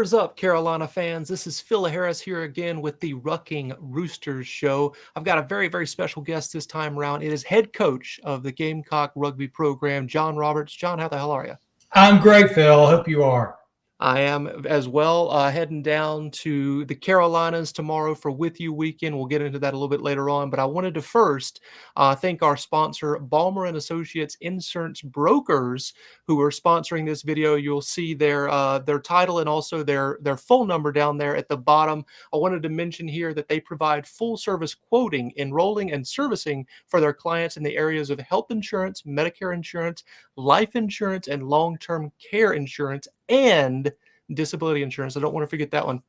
is up, Carolina fans? This is Phil Harris here again with the Ruckin Roosters Show. I've got a very, very special guest this time around. It is head coach of the Gamecock rugby program, John Roberts. John, how the hell are you? I'm great, Phil. I hope you are. I am as well, heading down to the Carolinas tomorrow for With You Weekend. We'll get into that a little bit later on, but I wanted to first thank our sponsor, Balmer Associates Insurance Brokers, who are sponsoring this video. You'll see their title and also their phone number down there at the bottom. I wanted to mention here that they provide full service quoting, enrolling, and servicing for their clients in the areas of health insurance, Medicare insurance, life insurance, and long-term care insurance, and disability insurance. I don't want to forget that one.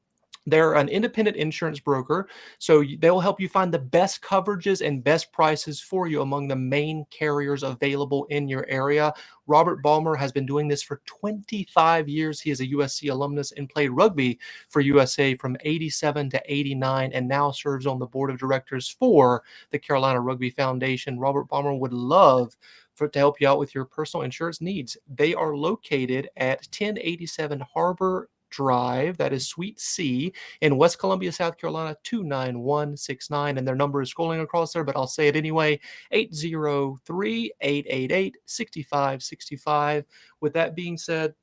They're an independent insurance broker, so they'll help you find the best coverages and best prices for you among the main carriers available in your area. Robert Balmer has been doing this for 25 years. He is a USC alumnus and played rugby for USA from 87 to 89 and now serves on the board of directors for the Carolina Rugby Foundation. Robert Balmer would love to help you out with your personal insurance needs. They are located at 1087 Harbor Drive, that is Suite C, in West Columbia, South Carolina, 29169, and their number is scrolling across there, but I'll say it anyway, 803-888-6565. With that being said,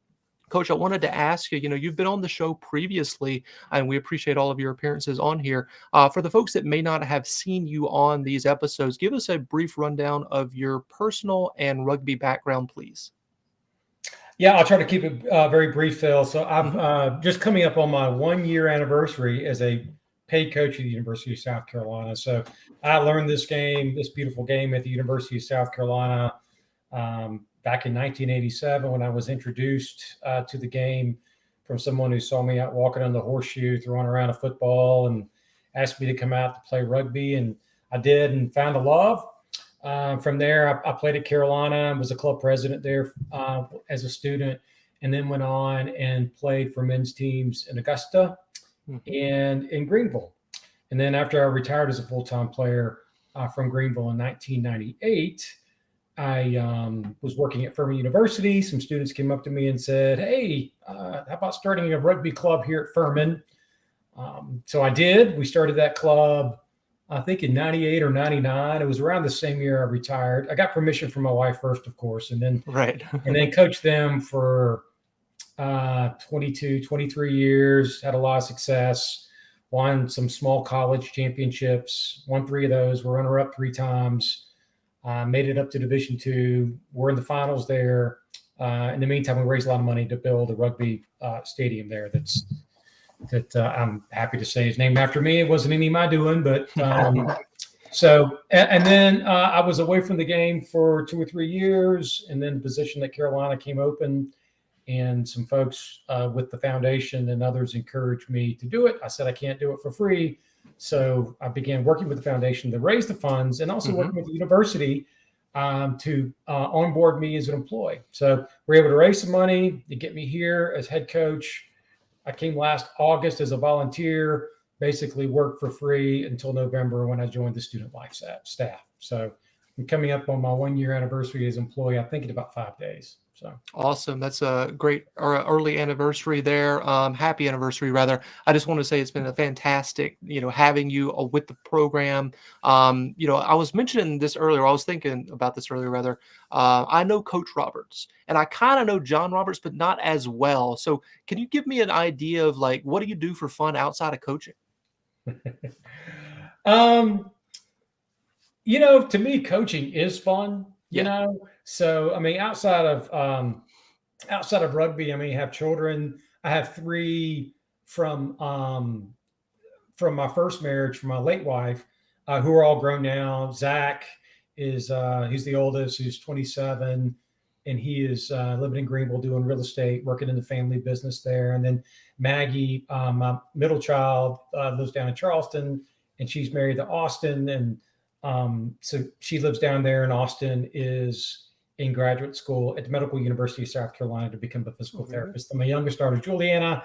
Coach, I wanted to ask you, you've been on the show previously, and we appreciate all of your appearances on here. For the folks that may not have seen you on these episodes, give us a brief rundown of your personal and rugby background, please. Yeah, I'll try to keep it very brief, Phil. So I've just coming up on my 1-year anniversary as a paid coach at the University of South Carolina. So I learned this beautiful game at the University of South Carolina back in 1987 when I was introduced to the game from someone who saw me out walking on the horseshoe, throwing around a football, and asked me to come out to play rugby. And I did and found a love. From there, I played at Carolina, was a club president there as a student, and then went on and played for men's teams in Augusta and in Greenville. And then after I retired as a full-time player from Greenville in 1998, I was working at Furman University. Some students came up to me and said, "Hey, how about starting a rugby club here at Furman?" So I did. We started that club, I think in 98 or 99. It was around the same year I retired. I got permission from my wife first, of course, and then and then coached them for 22, 23 years, had a lot of success, won some small college championships, won 3 of those, were runner-up 3 times, made it up to Division II. We're in the finals there. In the meantime, we raised a lot of money to build a rugby stadium there that I'm happy to say is named after me. It wasn't any of my doing, but so, and then I was away from the game for 2 or 3 years, and then the position at Carolina came open, and some folks with the foundation and others encouraged me to do it. I said, I can't do it for free. So I began working with the foundation to raise the funds and also working with the university to onboard me as an employee. So we're able to raise some money to get me here as head coach. I came last August as a volunteer, basically worked for free until November when I joined the student life staff. So I'm coming up on my 1-year anniversary as employee, I think in about 5 days. So awesome. That's a great early anniversary there. Happy anniversary, rather. I just want to say it's been a fantastic, having you with the program. I was mentioning this earlier. I was thinking about this earlier, rather. I know Coach Roberts, and I kind of know John Roberts, but not as well. So can you give me an idea of what do you do for fun outside of coaching? To me, coaching is fun. So I mean, outside of rugby, I mean, I have children. I have 3 from my first marriage, from my late wife, who are all grown now. Zach is he's the oldest, who's 27, and he is living in Greenville doing real estate, working in the family business there. And then Maggie, my middle child, lives down in Charleston, and she's married to Austin, and so she lives down there, and Austin is in graduate school at the Medical University of South Carolina to become a physical therapist. And my youngest daughter, Juliana,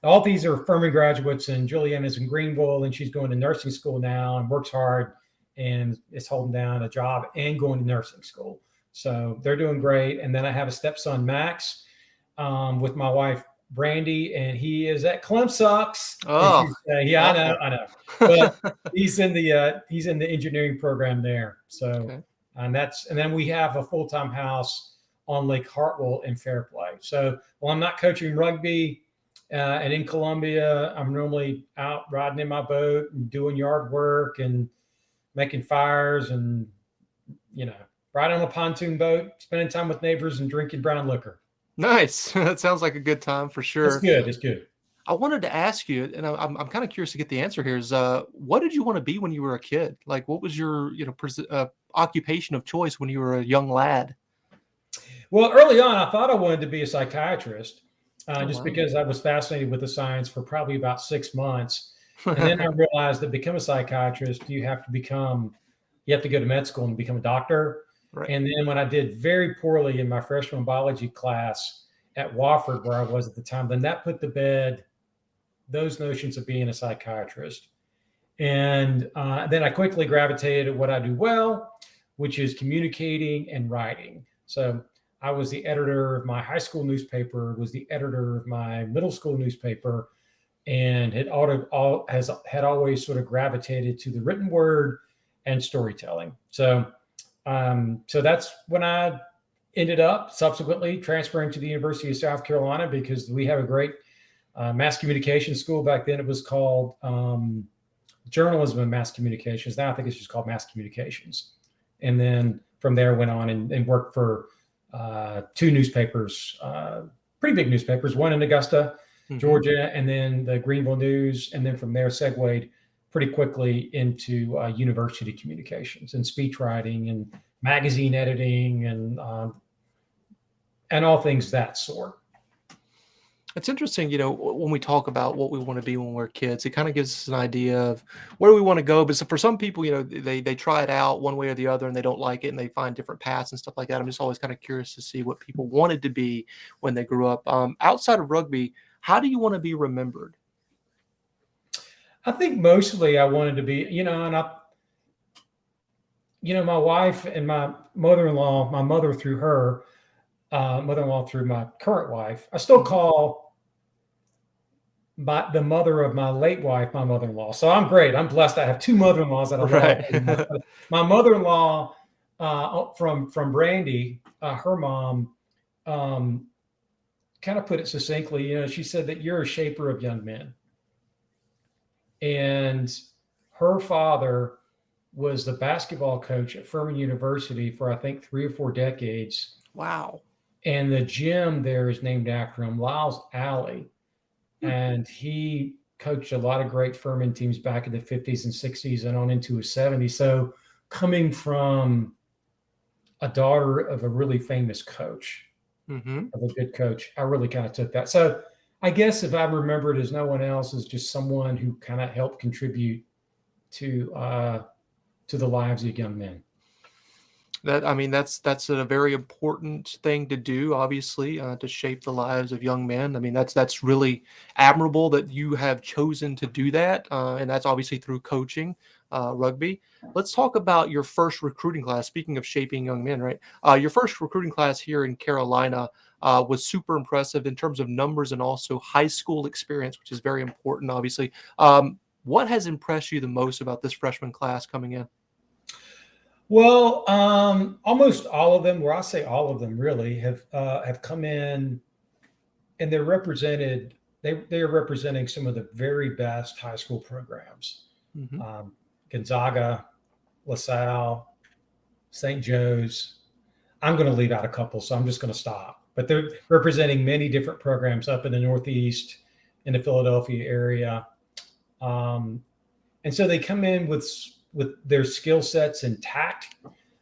all these are Furman graduates, and Juliana's in Greenville, and she's going to nursing school now and works hard and is holding down a job and going to nursing school. So they're doing great. And then I have a stepson, Max, with my wife, Brandy, and he is at Clem sucks. Oh, Yeah, awful. I know, but he's in the engineering program there. So, Okay. and then we have a full-time house on Lake Hartwell in Fairplay. So, while I'm not coaching rugby and in Columbia, I'm normally out riding in my boat and doing yard work and making fires and, riding on a pontoon boat, spending time with neighbors and drinking brown liquor. Nice. That sounds like a good time for It's sure. good. It's good. I wanted to ask you, and I'm kind of curious to get the answer here. Is what did you want to be when you were a kid? Like, what was your occupation of choice when you were a young lad? Well, early on, I thought I wanted to be a psychiatrist, Oh, just wow. because I was fascinated with the science for probably about 6 months. And then I realized that become a psychiatrist, you have to go to med school and become a doctor. Right. And then when I did very poorly in my freshman biology class at Wofford, where I was at the time, then that put to bed those notions of being a psychiatrist. And then I quickly gravitated to what I do well, which is communicating and writing. So I was the editor of my high school newspaper, was the editor of my middle school newspaper, and had always sort of gravitated to the written word and storytelling. So that's when I ended up subsequently transferring to the University of South Carolina, because we have a great mass communication school. Back then it was called journalism and mass communications. Now I think it's just called mass communications. And then from there went on and worked for two newspapers, pretty big newspapers, one in Augusta, Georgia, and then the Greenville News. And then from there segued pretty quickly into university communications and speech writing and magazine editing and all things that sort. It's interesting, when we talk about what we want to be when we're kids, it kind of gives us an idea of where we want to go. But so for some people, they try it out one way or the other and they don't like it and they find different paths and stuff like that. I'm just always kind of curious to see what people wanted to be when they grew up. Outside of rugby, how do you want to be remembered? I think mostly I wanted to be, my wife and my mother-in-law, my mother through her, mother-in-law through my current wife, I still call the mother of my late wife my mother-in-law. So I'm great. I'm blessed. I have two mother-in-laws that I love. My mother-in-law from Brandy, her mom, kind of put it succinctly. She said that you're a shaper of young men. And her father was the basketball coach at Furman University for, I think, 3 or 4 decades. Wow. And the gym there is named after him, Lyle's Alley. And he coached a lot of great Furman teams back in the 50s and 60s and on into his 70s. So coming from a daughter of a really famous coach, of a good coach, I really kind of took that. So I guess if I remember it as no one else, as just someone who kind of helped contribute to the lives of young men. That's a very important thing to do, obviously, to shape the lives of young men. I mean, that's really admirable that you have chosen to do that, and that's obviously through coaching rugby. Let's talk about your first recruiting class. Speaking of shaping young men, right? Your first recruiting class here in Carolina was super impressive in terms of numbers and also high school experience, which is very important, obviously. What has impressed you the most about this freshman class coming in? Well, almost all of them, where I say all of them really, have come in, and they're represented. They are representing some of the very best high school programs. Gonzaga, LaSalle, St. Joe's. I'm going to leave out a couple, so I'm just going to stop. But they're representing many different programs up in the Northeast, in the Philadelphia area, and so they come in with their skill sets intact.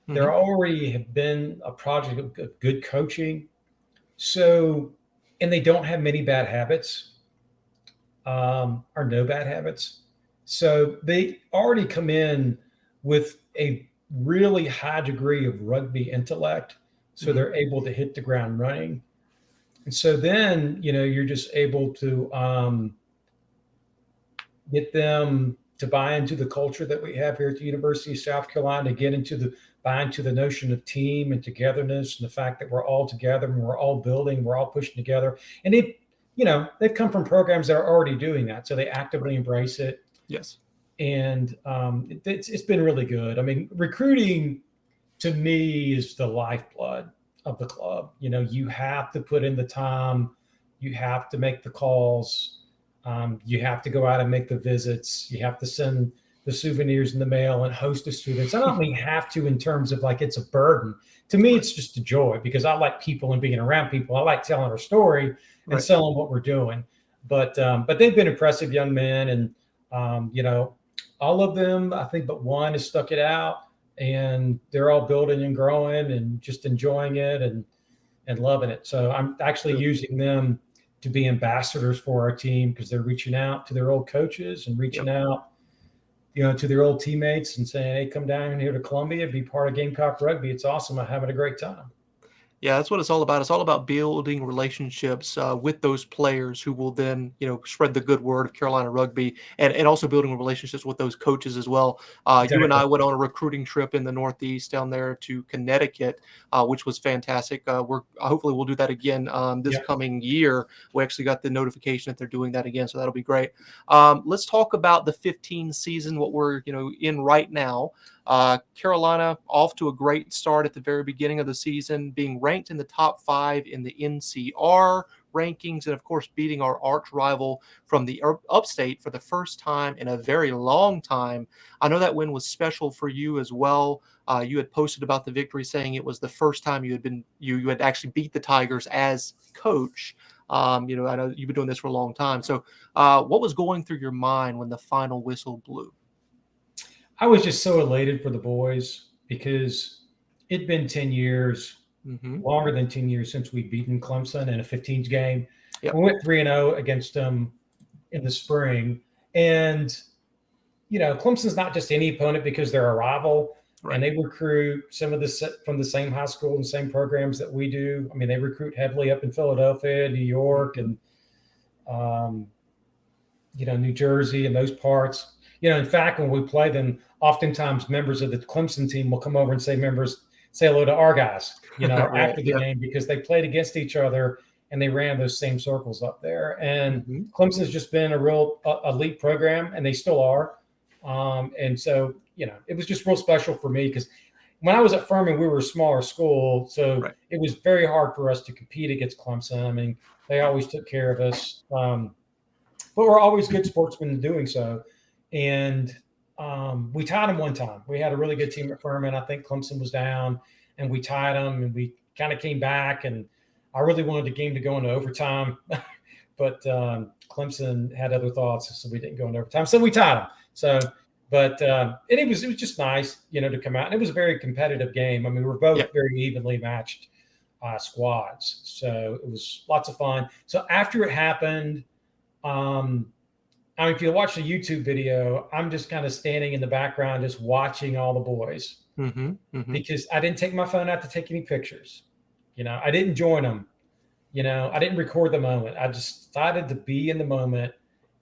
There already have been a project of good coaching. So, and they don't have many bad habits, or no bad habits. So they already come in with a really high degree of rugby intellect. So they're able to hit the ground running. And so then, you're just able to get them to buy into the culture that we have here at the University of South Carolina, to buy into the notion of team and togetherness and the fact that we're all together and we're all building, we're all pushing together. And they've come from programs that are already doing that, so they actively embrace it. Yes. And it's been really good. I mean, recruiting to me is the lifeblood of the club. You have to put in the time, you have to make the calls, you have to go out and make the visits, you have to send the souvenirs in the mail and host the students. I don't mean have to in terms of like it's a burden. To me, it's just a joy because I like people and being around people. I like telling our story and selling what we're doing. But they've been impressive young men, and all of them, I think, but one has stuck it out, and they're all building and growing and just enjoying it and loving it. So I'm actually using them to be ambassadors for our team because they're reaching out to their old coaches and reaching out, to their old teammates and saying, hey, come down here to Columbia, be part of Gamecock Rugby. It's awesome. I'm having a great time. Yeah, that's what it's all about. It's all about building relationships with those players who will then, spread the good word of Carolina Rugby, and also building relationships with those coaches as well. Exactly. You and I went on a recruiting trip in the Northeast down there to Connecticut, which was fantastic. Hopefully we'll do that again this coming year. We actually got the notification that they're doing that again, so that'll be great. Let's talk about the 15 season, what we're in right now. Carolina off to a great start at the very beginning of the season, being ranked in the top 5 in the NCR rankings, and of course beating our arch rival from the upstate for the first time in a very long time. I know that win was special for you as well. You had posted about the victory saying it was the first time you had actually beat the Tigers as coach. I know you've been doing this for a long time. So what was going through your mind when the final whistle blew? I was just so elated for the boys because it'd been 10 years, longer than 10 years since we'd beaten Clemson in a 15s game. Yep. We went 3-0 against them in the spring. And, Clemson's not just any opponent because they're a rival. Right. And they recruit some of from the same high school and same programs that we do. I mean, they recruit heavily up in Philadelphia, New York, and, New Jersey and those parts. In fact, when we play them, oftentimes members of the Clemson team will come over and say hello to our guys, after the game because they played against each other and they ran those same circles up there. And Clemson's just been a real elite program, and they still are. And so, it was just real special for me because when I was at Furman, we were a smaller school. So it was very hard for us to compete against Clemson. I mean, they always took care of us. But we're always good sportsmen in doing so. And we tied them one time. We had a really good team at Furman. I think Clemson was down, and we tied them, and we kind of came back. And I really wanted the game to go into overtime, but Clemson had other thoughts, so we didn't go into overtime. So we tied them. So, but and it was just nice, to come out. And it was a very competitive game. I mean, we were both very evenly matched squads, so it was lots of fun. So after it happened, if you watch the YouTube video, I'm just kind of standing in the background, just watching all the boys because I didn't take my phone out to take any pictures. I didn't join them. I didn't record the moment. I just decided to be in the moment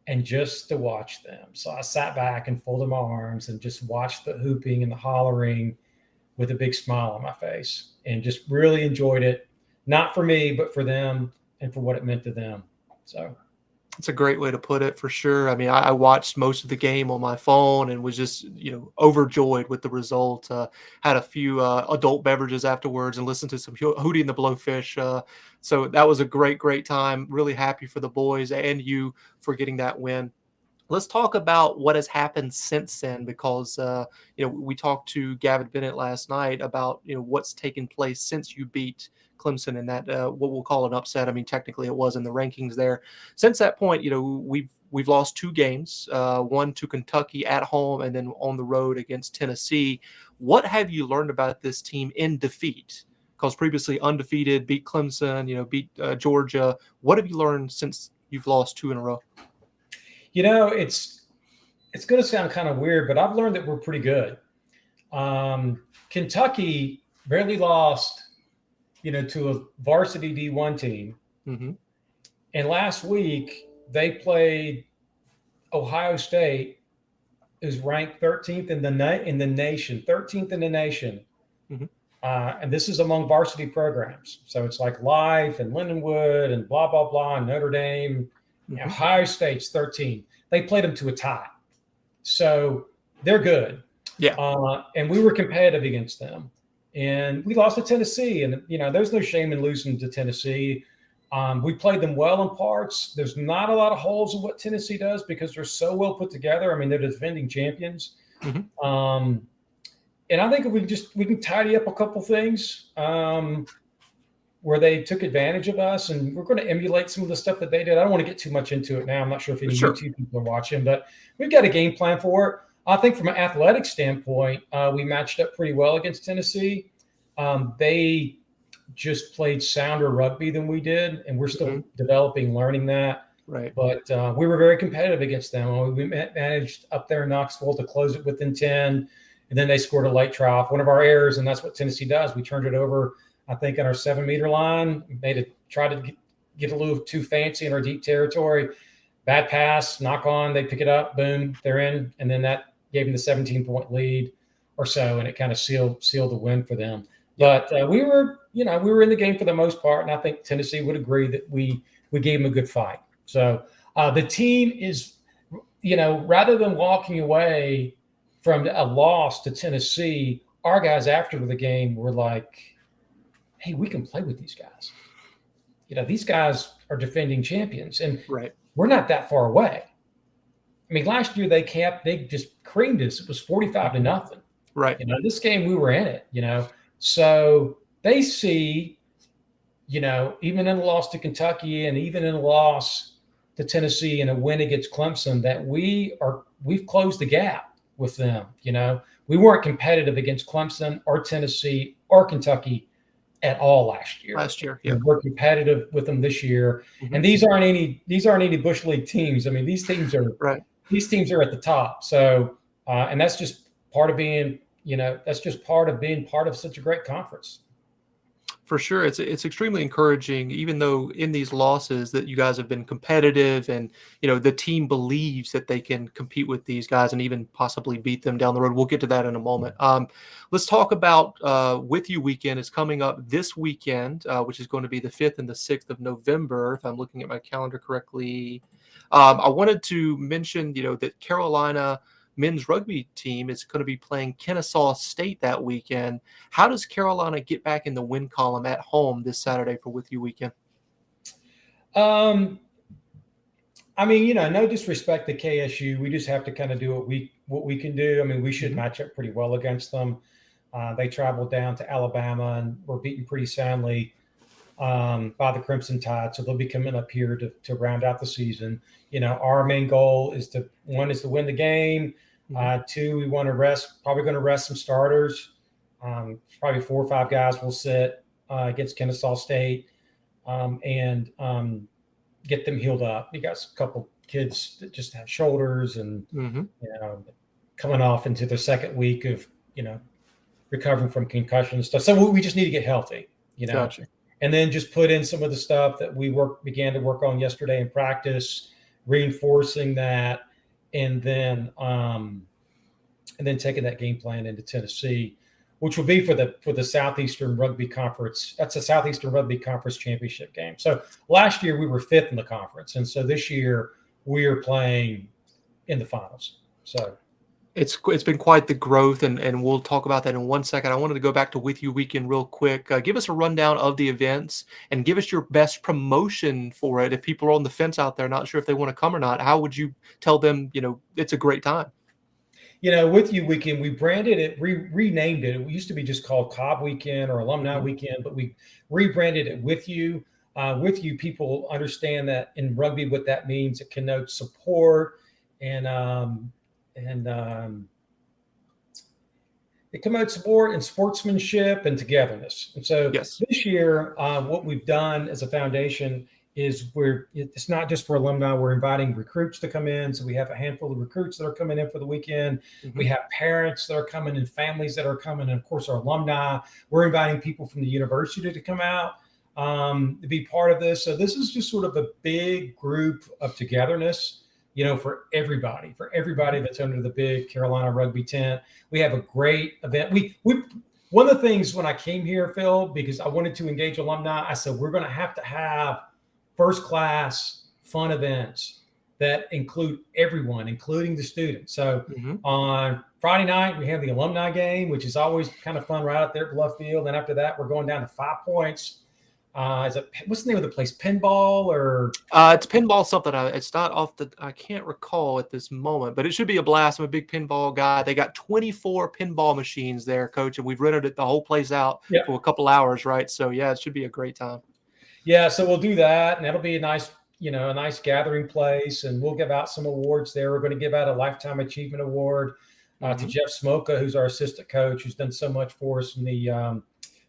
and just to watch them. So I sat back and folded my arms and just watched the hooping and the hollering with a big smile on my face and just really enjoyed it. Not for me, but for them and for what it meant to them. So. It's a great way to put it, for sure. I mean, I watched most of the game on my phone and was just, overjoyed with the result. Had a few adult beverages afterwards and listened to some Hootie and the Blowfish. So that was a great, great time. Really happy for the boys and you for getting that win. Let's talk about what has happened since then, because we talked to Gavin Bennett last night about what's taken place since you beat Clemson in that what we'll call an upset. I mean, technically it was in the rankings there. Since that point, we've lost 2 games, one to Kentucky at home and then on the road against Tennessee. What have you learned about this team in defeat? Because previously undefeated, beat Clemson, beat Georgia. What have you learned since you've lost 2 in a row? It's going to sound kind of weird, but I've learned that we're pretty good. Kentucky barely lost, to a varsity D1 team. And last week they played Ohio State, who's ranked 13th in the nation, 13th in the nation. And this is among varsity programs. So it's like Life and Lindenwood and blah, blah, blah, and Notre Dame. Ohio State's 13. They played them to a tie. So they're good. Yeah. And we were competitive against them. And we lost to Tennessee. And, there's no shame in losing to Tennessee. We played them well in parts. There's not a lot of holes in what Tennessee does because they're so well put together. I mean, they're defending champions. And I think if we can tidy up a couple things where they took advantage of us, and we're going to emulate some of the stuff that they did. I don't want to get too much into it now. I'm not sure if any YouTube people are watching, but we've got a game plan for it. I think from an athletic standpoint, we matched up pretty well against Tennessee. They just played sounder rugby than we did, and we're still developing, learning that. Right. But we were very competitive against them. We managed up there in Knoxville to close it within 10, and then they scored a late try off one of our errors, and that's what Tennessee does. We turned it over, I think, on our 7-meter line, tried to get a little too fancy in our deep territory. Bad pass, knock on, they pick it up, boom, they're in, and then that gave them the 17-point lead or so, and it kind of sealed the win for them. But we were in the game for the most part, and I think Tennessee would agree that we gave them a good fight. So the team is, rather than walking away from a loss to Tennessee, our guys after the game were like, hey, we can play with these guys. These guys are defending champions, and we're not that far away. I mean, last year they just creamed us. It was 45-0. Right. This game we were in it, So they see, even in a loss to Kentucky and even in a loss to Tennessee and a win against Clemson, that we've closed the gap with them. We weren't competitive against Clemson or Tennessee or Kentucky at all last year. Yeah. We're competitive with them this year. And these aren't any Bush League teams. I mean, these teams are at the top. So and that's just part of being, part of such a great conference. For sure. It's extremely encouraging, even though in these losses that you guys have been competitive and, the team believes that they can compete with these guys and even possibly beat them down the road. We'll get to that in a moment. Let's talk about With You Weekend. Is coming up this weekend, which is going to be the 5th and the 6th of November, if I'm looking at my calendar correctly. I wanted to mention, that Carolina men's rugby team is going to be playing Kennesaw State that weekend. How does Carolina get back in the win column at home this Saturday for With You Weekend? I mean, no disrespect to KSU. We just have to kind of do what we can do. I mean, we should match up pretty well against them. They traveled down to Alabama and were beaten pretty soundly by the Crimson Tide. So they'll be coming up here to round out the season. Our main goal is to win the game. 2, we want to probably going to rest some starters. Probably 4 or 5 guys will sit against Kennesaw State and get them healed up. You got a couple kids that just have shoulders and, coming off into their second week of, recovering from concussion and stuff. So we just need to get healthy, Gotcha. And then just put in some of the stuff that we began to work on yesterday in practice, reinforcing that, and then taking that game plan into Tennessee, which will be for the Southeastern Rugby Conference. That's a Southeastern Rugby Conference championship game. So last year we were 5th in the conference, and so this year we are playing in the finals. So it's been quite the growth, and we'll talk about that in 1 second. I wanted to go back to With You Weekend real quick. Give us a rundown of the events and give us your best promotion for it. If people are on the fence out there, not sure if they want to come or not, how would you tell them, it's a great time? With You Weekend, we branded it, renamed it. It used to be just called Cobb Weekend or Alumni Weekend, but we rebranded it With You. With You, people understand that in rugby, what that means. It connotes support and it promotes support and sportsmanship and togetherness. And so This year, what we've done as a foundation is it's not just for alumni. We're inviting recruits to come in. So we have a handful of recruits that are coming in for the weekend. We have parents that are coming and families that are coming. And of course, our alumni. We're inviting people from the university to come out to be part of this. So this is just sort of a big group of togetherness, for everybody that's under the big Carolina rugby tent. We have a great event. one of the things when I came here, Phil, because I wanted to engage alumni, I said, we're going to have first class fun events that include everyone, including the students. So on Friday night, we have the alumni game, which is always kind of fun right out there at Bluff Field. And after that, we're going down to 5 Points. What's the name of the place? Pinball or? It's pinball something. It's not I can't recall at this moment, but it should be a blast. I'm a big pinball guy. They got 24 pinball machines there, Coach, and we've rented the whole place out for a couple hours, right? So yeah, it should be a great time. Yeah, so we'll do that, and that'll be a nice gathering place, and we'll give out some awards there. We're going to give out a Lifetime Achievement Award to Jeff Smoka, who's our assistant coach, who's done so much for us in the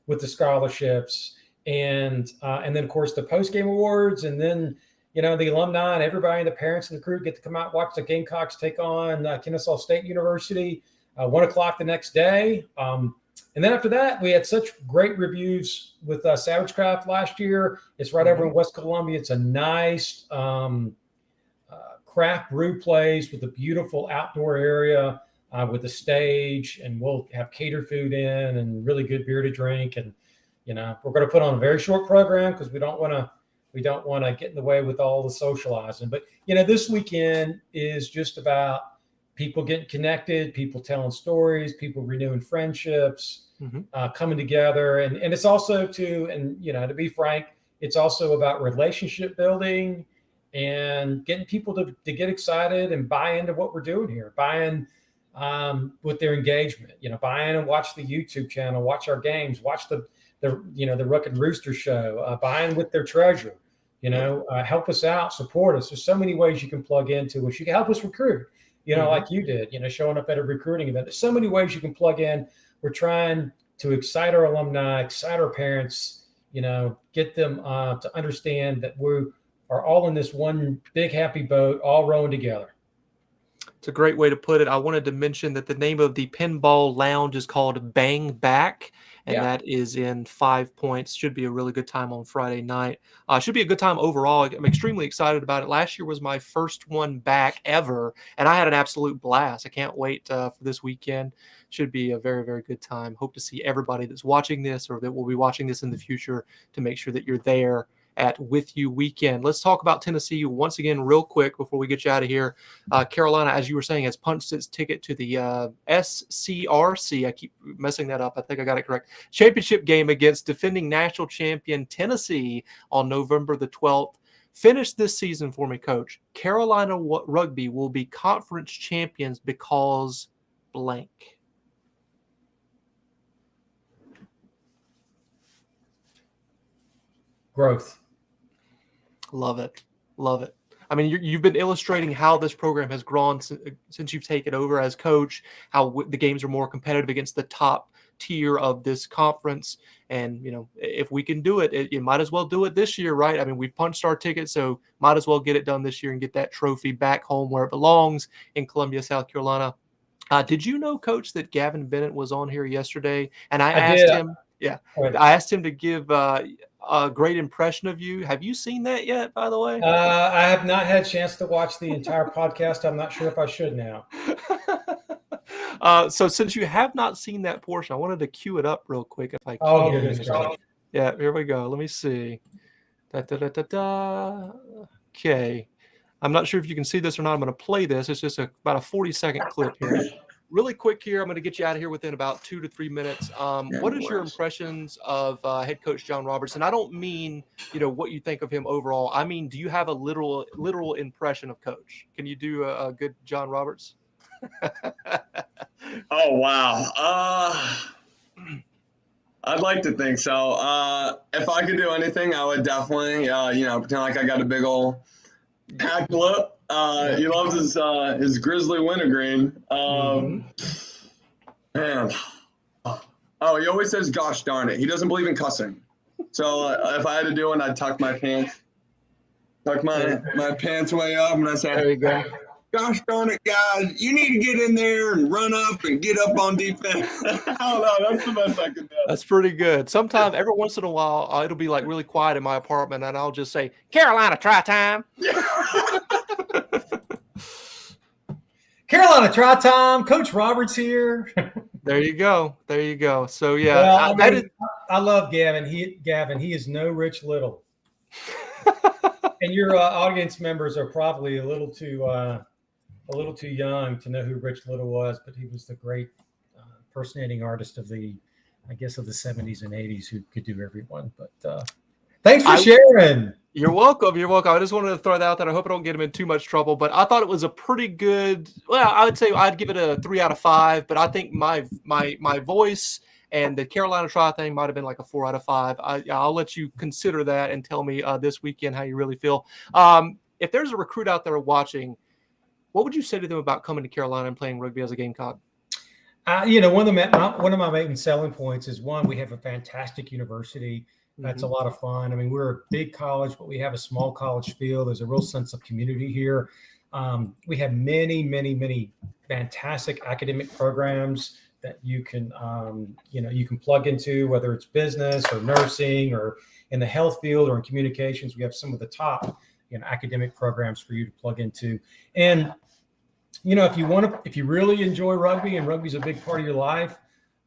with the scholarships. And then, of course, the post-game awards, and then, the alumni and everybody, the parents and the crew get to come out and watch the Gamecocks take on Kennesaw State University, 1 o'clock the next day. And then after that, we had such great reviews with Savage Craft last year. It's right over in West Columbia. It's a nice craft brew place with a beautiful outdoor area with a stage, and we'll have catered food in and really good beer to drink. And we're going to put on a very short program because we don't want to get in the way with all the socializing. But this weekend is just about people getting connected, people telling stories, people renewing friendships, coming together, and it's also to be frank, it's also about relationship building and getting people to get excited and buy into what we're doing here, buy in with their engagement, buy in and watch the YouTube channel, watch our games, watch the Ruckin Roosters Show, buy in with their treasurer, help us out, support us. There's so many ways you can plug into us. You can help us recruit, like you did, showing up at a recruiting event. There's so many ways you can plug in. We're trying to excite our alumni, excite our parents, get them to understand that we are all in this one big happy boat, all rowing together. It's a great way to put it. I wanted to mention that the name of the pinball lounge is called Bang Back, and that is in 5 Points. Should be a really good time on Friday night. Should be a good time overall. I'm extremely excited about it. Last year was my first one back ever, and I had an absolute blast. I can't wait for this weekend. Should be a very, very good time. Hope to see everybody that's watching this or that will be watching this in the future to make sure that you're there at With You Weekend. Let's talk about Tennessee once again real quick before we get you out of here. Carolina, as you were saying, has punched its ticket to the SCRC. I keep messing that up. I think I got it correct. Championship game against defending national champion Tennessee on November the 12th. Finish this season for me, Coach. Carolina Rugby will be conference champions because blank. Growth. Love it. Love it. I mean, you've been illustrating how this program has grown since you've taken over as coach, how the games are more competitive against the top tier of this conference. And, if we can do it, you might as well do it this year, right? I mean, we've punched our ticket, so might as well get it done this year and get that trophy back home where it belongs in Columbia, South Carolina. Did you know, Coach, that Gavin Bennett was on here yesterday? And I asked him. Yeah, I asked him to give a great impression of you. Have you seen that yet, by the way? I have not had a chance to watch the entire podcast. I'm not sure if I should now. So since you have not seen that portion, I wanted to cue it up real quick if I can. Oh, goodness. Yeah, here we go. Let me see. Okay. I'm not sure if you can see this or not. I'm going to play this. It's just about a 40-second clip here. Really quick here. I'm going to get you out of here within about 2 to 3 minutes. What is your impressions of head coach John Roberts? And I don't mean, what you think of him overall. I mean, do you have a literal impression of coach? Can you do a good John Roberts? Oh, wow. I'd like to think so. If I could do anything, I would definitely, pretend like I got a big old hack lip. He loves his grizzly wintergreen. Man. Oh, he always says, gosh darn it. He doesn't believe in cussing. So if I had to do it, I'd tuck my pants way up, and I say, there you go. Gosh darn it, guys, you need to get in there and run up and get up on defense. I don't know. That's the best I can do. That's pretty good. Sometimes, every once in a while, it'll be like really quiet in my apartment, and I'll just say, Carolina, try time. Carolina, try time. Coach Roberts here. There you go. There you go. So yeah, Well, that is. I love Gavin. He is no Rich Little. And your audience members are probably a little too young to know who Rich Little was, but he was the great impersonating artist of the 70s and 80s who could do everyone. But thanks for sharing. You're welcome. You're welcome. I just wanted to throw that out there. I hope I don't get him in too much trouble, but I thought it was a pretty good. Well, I would say I'd give it a 3 out of 5, but I think my voice and the Carolina try thing might have been like a 4 out of 5. I'll let you consider that and tell me this weekend how you really feel. If there's a recruit out there watching, what would you say to them about coming to Carolina and playing rugby as a Gamecock? One of my main selling points is, one, we have a fantastic university. That's a lot of fun. I mean, we're a big college, but we have a small college feel. There's a real sense of community here. We have many, many, many fantastic academic programs that you can plug into, whether it's business or nursing or in the health field or in communications. We have some of the top, academic programs for you to plug into. And, if you really enjoy rugby and rugby is a big part of your life,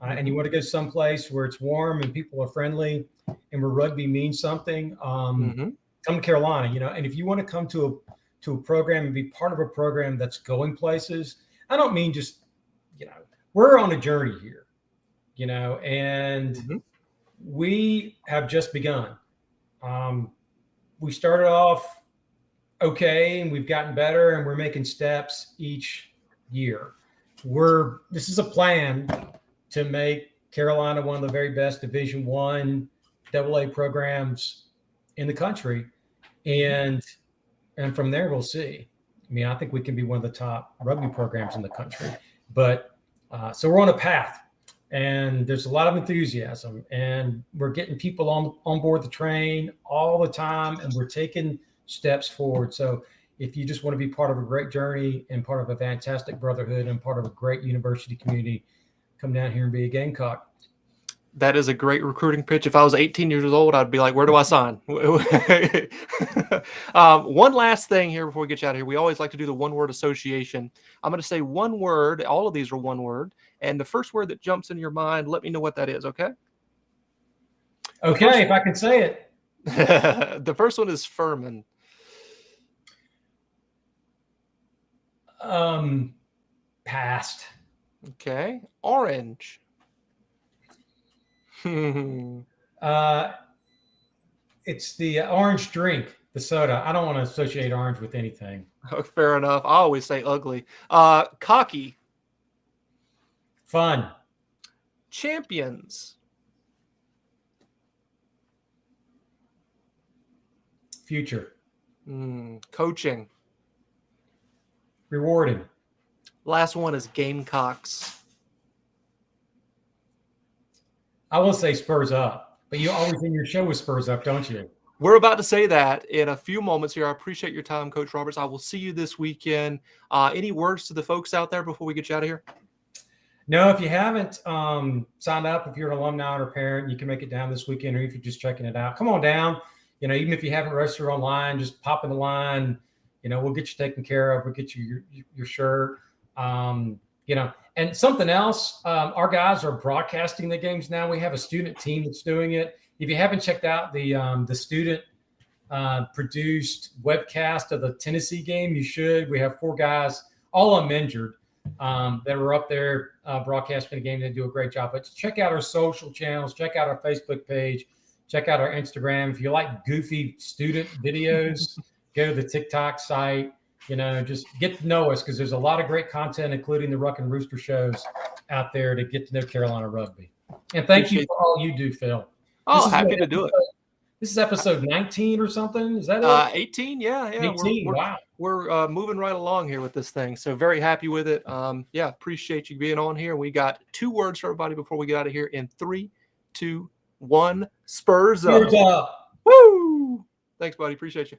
and you want to go someplace where it's warm and people are friendly and where rugby means something, come to Carolina, and if you want to come to a program and be part of a program that's going places, I don't mean just, we're on a journey here, and we have just begun. We started off okay, and we've gotten better, and we're making steps each year. This is a plan to make Carolina one of the very best Division I AA programs in the country. And from there, we'll see. I mean, I think we can be one of the top rugby programs in the country. But so we're on a path, and there's a lot of enthusiasm, and we're getting people on board the train all the time, and we're taking steps forward. So if you just want to be part of a great journey and part of a fantastic brotherhood and part of a great university community, come down here and be a Gamecock. That is a great recruiting pitch. If I was 18 years old, I'd be like, where do I sign? One last thing here before we get you out of here. We always like to do the one-word association. I'm going to say one word. All of these are one word. And the first word that jumps in your mind, let me know what that is, okay? Okay, if I can say it. The first one is Furman. Past. Okay. Orange. It's the orange drink, the soda. I don't want to associate orange with anything. Oh, fair enough. I always say ugly. Cocky. Fun. Champions. Future. Coaching. Rewarding. Last one is Gamecocks. I will say Spurs up, but you always in your show with Spurs up, don't you? We're about to say that in a few moments here. I appreciate your time, Coach Roberts. I will see you this weekend. Any words to the folks out there before we get you out of here? No, if you haven't signed up, if you're an alumni or parent, you can make it down this weekend, or if you're just checking it out, come on down. Even if you haven't registered online, just pop in the line. We'll get you taken care of. We'll get you your shirt. And something else, our guys are broadcasting the games now. We have a student team that's doing it. If you haven't checked out the student produced webcast of the Tennessee game, you should. We have 4 guys, all uninjured, that were up there broadcasting the game. They do a great job. But check out our social channels. Check out our Facebook page. Check out our Instagram. If you like goofy student videos, go to the TikTok site. Just get to know us, because there's a lot of great content, including the Ruckin Roosters shows out there to get to know Carolina rugby. And thank you for all you do, Phil. Oh, happy to do it. This is episode 19 or something. Is that it? 18? Yeah. 18. Wow. We're moving right along here with this thing. So very happy with it. Appreciate you being on here. We got 2 words for everybody before we get out of here in 3, 2, 1. Spurs up. Spurs up. Woo! Thanks, buddy. Appreciate you.